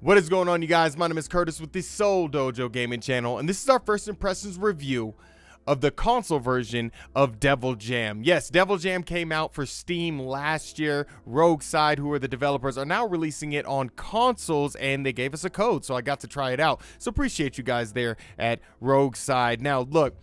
What is going on, you guys? My name is Curtis with the Soul Dojo Gaming Channel, and this is our first impressions review of the console version of Devil Jam. Yes, Devil Jam came out for Steam last year. Rogueside, who are the developers, are now releasing it on consoles, and they gave us a code, so I got to try it out. So appreciate you guys there at Rogueside. Now, look,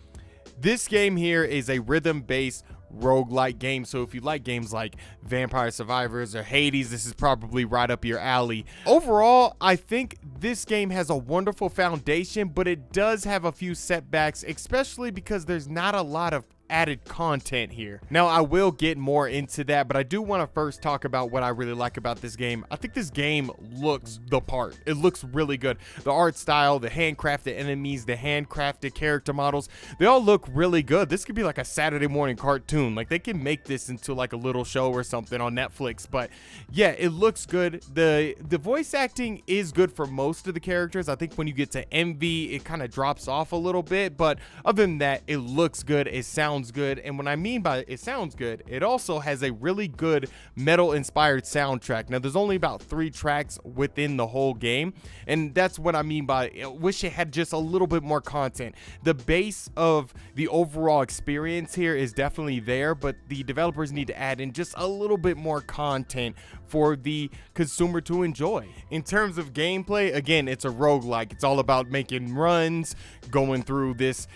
this game here is a rhythm-based roguelike game, so if you like games like Vampire Survivors or Hades, this is probably right up your alley. Overall, I think this game has a wonderful foundation, but it does have a few setbacks, especially because there's not a lot of added content here. Now, I will get more into that, but I do want to first talk about what I really like about this game. I think this game looks the part. It looks really good. The art style, the handcrafted enemies, the handcrafted character models, they all look really good. This could be like a Saturday morning cartoon. Like, they can make this into like a little show or something on Netflix. But yeah, it looks good. The voice acting is good for most of the characters. I think when you get to Envy, it kind of drops off a little bit, but other than that, it looks good. It sounds good, and what I mean by it sounds good, it also has a really good metal inspired soundtrack. Now, there's only about 3 tracks within the whole game, and that's what I mean by I wish it had just a little bit more content. The base of the overall experience here is definitely there, but the developers need to add in just a little bit more content for the consumer to enjoy. In terms of gameplay, again, it's a roguelike. It's all about making runs, going through this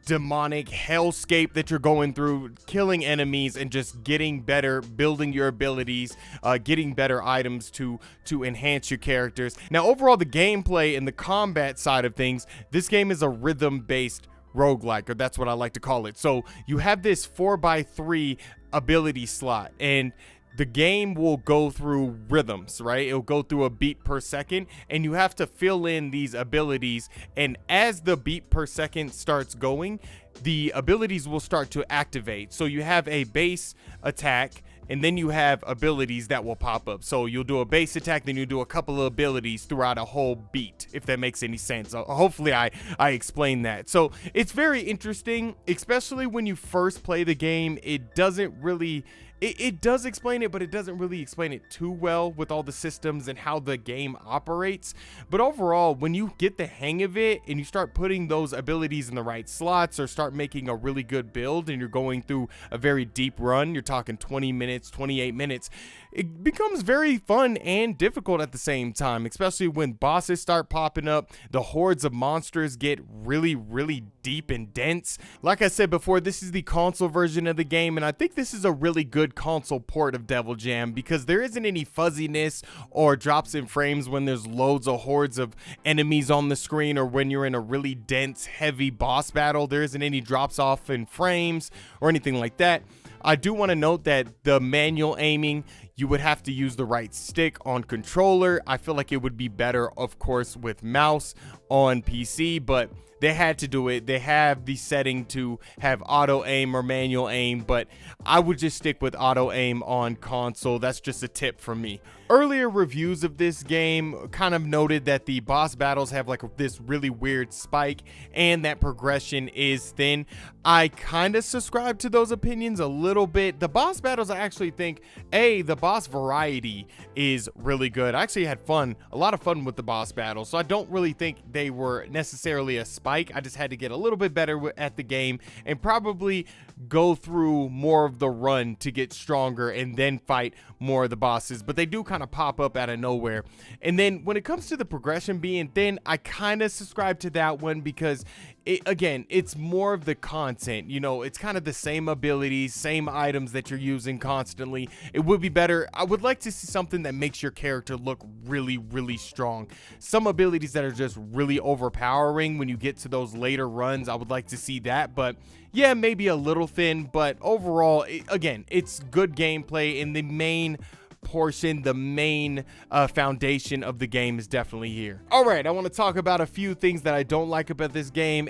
demonic hellscape that you're going through, killing enemies, and just getting better, building your abilities, getting better items to enhance your characters. Now, overall, the gameplay and the combat side of things, this game is a rhythm-based roguelike, or that's what I like to call it. So you have this 4x3 ability slot, and the game will go through rhythms, right? It'll go through a beat per second, and you have to fill in these abilities. And as the beat per second starts going, the abilities will start to activate. So you have a base attack, and then you have abilities that will pop up. So you'll do a base attack, then you do a couple of abilities throughout a whole beat, if that makes any sense. Hopefully I explained that. So it's very interesting, especially when you first play the game. It doesn't really... It does explain it, but it doesn't really explain it too well with all the systems and how the game operates. But overall, when you get the hang of it and you start putting those abilities in the right slots, or start making a really good build, and you're going through a very deep run, you're talking 20 minutes, 28 minutes, it becomes very fun and difficult at the same time, especially when bosses start popping up, the hordes of monsters get really, really deep and dense. Like I said before, this is the console version of the game, and I think this is a really good console port of Devil Jam, because there isn't any fuzziness or drops in frames when there's loads of hordes of enemies on the screen, or when you're in a really dense, heavy boss battle. There isn't any drops off in frames or anything like that. I do want to note that the manual aiming, you would have to use the right stick on controller. I feel like it would be better, of course, with mouse on PC, but they had to do it. They have the setting to have auto aim or manual aim, but I would just stick with auto aim on console. That's just a tip from me. Earlier reviews of this game kind of noted that the boss battles have like this really weird spike, and that progression is thin. I kind of subscribe to those opinions a little bit. The boss battles, I actually think, the boss variety is really good. I actually had a lot of fun with the boss battles, so I don't really think they were necessarily a spike. I just had to get a little bit better at the game and probably go through more of the run to get stronger and then fight more of the bosses, but they do kind of pop up out of nowhere. And then when it comes to the progression being thin, I kind of subscribe to that one, because again, it's more of the content. You know, it's kind of the same abilities, same items that you're using constantly. It would be better. I would like to see something that makes your character look really, really strong. Some abilities that are just really overpowering when you get to those later runs, I would like to see that. But yeah, maybe a little thin, but overall, again, it's good gameplay, and the main portion, the main foundation of the game is definitely here. All right, I want to talk about a few things that I don't like about this game.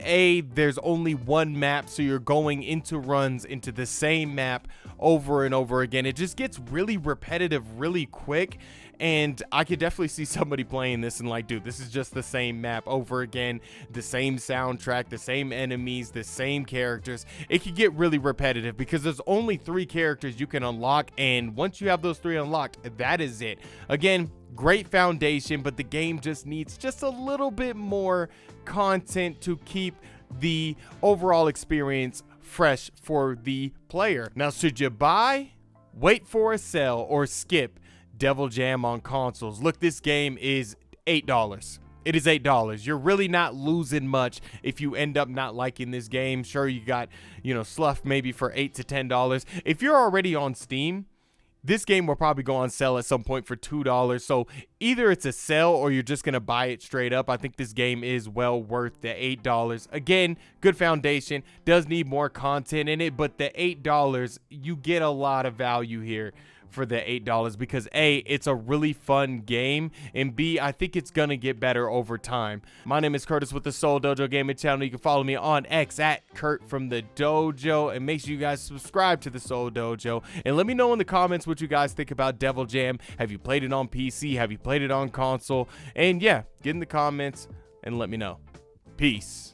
There's only one map, so you're going into runs into the same map over and over again. It just gets really repetitive really quick, And I could definitely see somebody playing this and like, dude, this is just the same map over again, the same soundtrack, the same enemies, the same characters. It could get really repetitive because there's only 3 characters you can unlock, and once you have those 3 unlocked, that is it. Again, great foundation, but the game just needs just a little bit more content to keep the overall experience fresh for the player. Now, should you buy, wait for a sale, or skip Devil Jam on consoles? Look, this game is $8. It is $8. You're really not losing much if you end up not liking this game. Sure, you got, Slough maybe for $8 to $10. If you're already on Steam, this game will probably go on sale at some point for $2. So either it's a sale or you're just going to buy it straight up. I think this game is well worth the $8. Again, good foundation, does need more content in it, but the $8, you get a lot of value here for the $8 because A, it's a really fun game, and B, I think it's gonna get better over time. My name is Curtis with the Soul Dojo Gaming channel. You can follow me on X at Kurt from the Dojo, and make sure you guys subscribe to the Soul Dojo, and let me know in the comments what you guys think about Devil Jam. Have you played it on PC? Have you played it on console? And yeah, get in the comments and let me know. Peace.